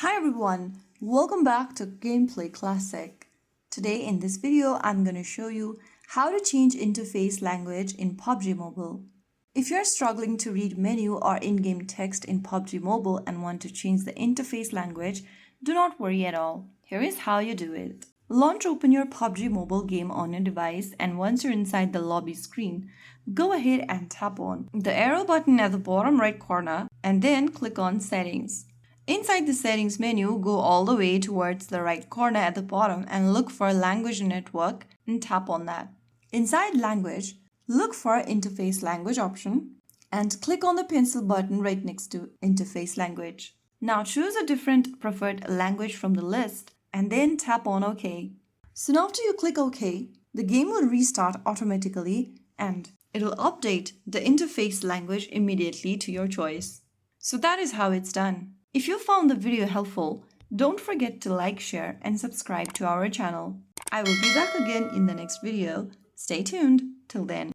Hi everyone, welcome back to Gameplay Classic. Today in this video, I'm going to show you how to change interface language in PUBG Mobile. If you're struggling to read menu or in-game text in PUBG Mobile and want to change the interface language, do not worry at all. Here is how you do it. Open your PUBG Mobile game on your device, and once you're inside the lobby screen, go ahead and tap on the arrow button at the bottom right corner and then click on Settings. Inside the Settings menu, go all the way towards the right corner at the bottom and look for Language Network and tap on that. Inside Language, look for Interface Language option and click on the pencil button right next to Interface Language. Now choose a different preferred language from the list and then tap on OK. Soon after you click OK, the game will restart automatically and it will update the interface language immediately to your choice. So that is how it's done. If you found the video helpful, don't forget to like, share, and subscribe to our channel. I will be back again in the next video. Stay tuned. Till then.